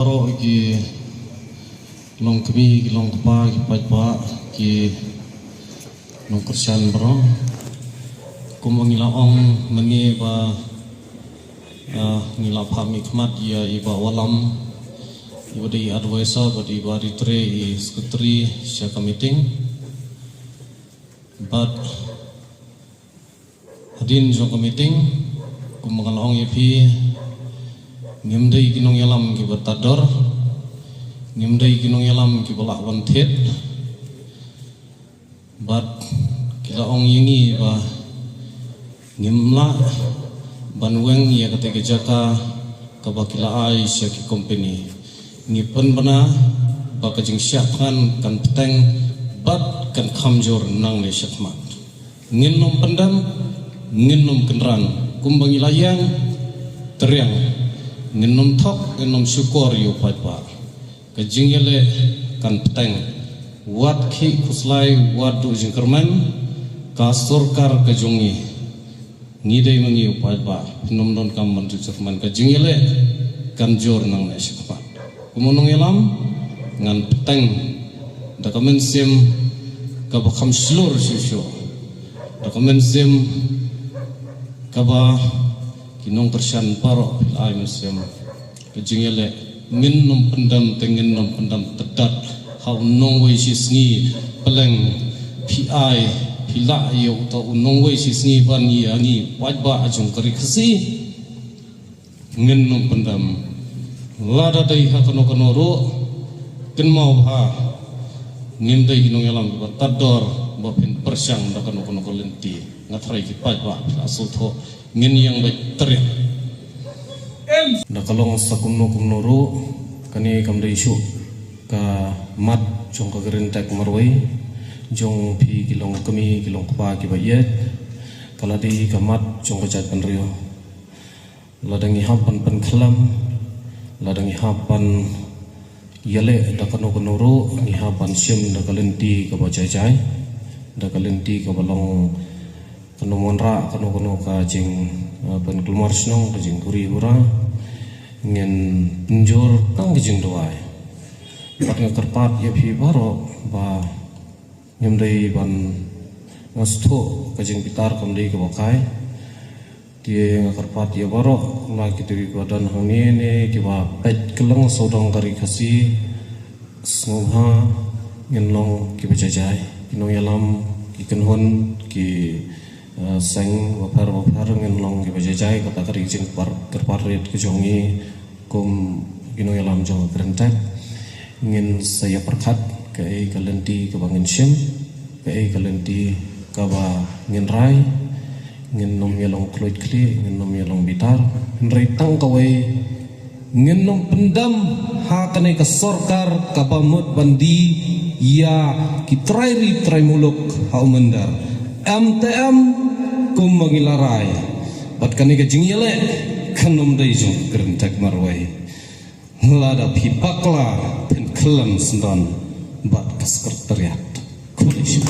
Ro ki long kami ki long kapa ki pajpa ki long kersian bro kumangila ong mani ba ngila pami khmat ya iba walam iba di advisor ba di ba ritre I secretary shaka meeting but hadin jo meeting kumangila ong yapi ngimdai kinong yalam ki batador ngimdai kinong yalam ki balak wantet bat kila ong yingi ba ngimla banweng ya kate kejaka ka bakila ai sya ki company ngipen bana ba kajing syakhan kan peteng bat kan khamjor nang le syakmat nginnom pendam nginnom kenran kumbang ilayang teriang nginnom thok nginnom syukur yu pajpa kajing yele kan peteng wat khi khuslai wat du jingkerman ka sorkar kajongi ngidai mangi pajpa nom don kam man jingkerman kajing yele kan jor nang na syakpa kumonong yalam ngan peteng da kamen sim ka bakham slur shisho da kamen sim ka ba kinong tersian paro ai musim kejingele ngin nom pendam tengin nom pendam tedat hau nong wei sisngi peleng pi ai hila yo to nong wei sisngi ban yi angi wajba ajung kari khasi ngin nom pendam lada dai ha kono kono ro ken mau ha ngin dai kinong yalam ba tador ba pin persyang da kono kono lenti ngatrai ki pajba asul tho ngin yang baik teriak da kalong sakumno kumnoro kani kamda isu ka mat jong ka gerentak marwai jong pi kilong kami kilong kpa ki bayet kala di kamat jong ka jat panrio ladangi hapan pan khalam ladangi hapan yale da kano konoro ni hapan sim da kalenti ka bajai da kalenti ka balong kano monra kano ka jing pen kelmar snong ka jing kuri hura ngen penjor kang ka jing doai pat ngakerpat ya phi baro ba nyemdai ban ngasto ka jing pitar kamdei ka bakai tie ngakerpat ya baro la kitri badan hangene ki ba pet keleng sodong kari khasi snobha ngen long ki bajai kinong yalam ki kenhon ki sang wapar ngin long ki bajai kata kari jing kerparit ke jongi kum gino yalam jong kerentak ngin saya perkat ke kalenti ke bangin sim ke kalenti ka ba ngin rai ngin nom yalong kloit kli ngin nom yalong bitar rai tang kawai ngin nom pendam ha kane ka sorkar ka bamut bandi ya ki trai muluk ha umandar MTM kum mangilarai bat kani ka jingyele kanom dai jong kerentak marwai lada pipakla pen kelam sendan bat ka sekretariat kulish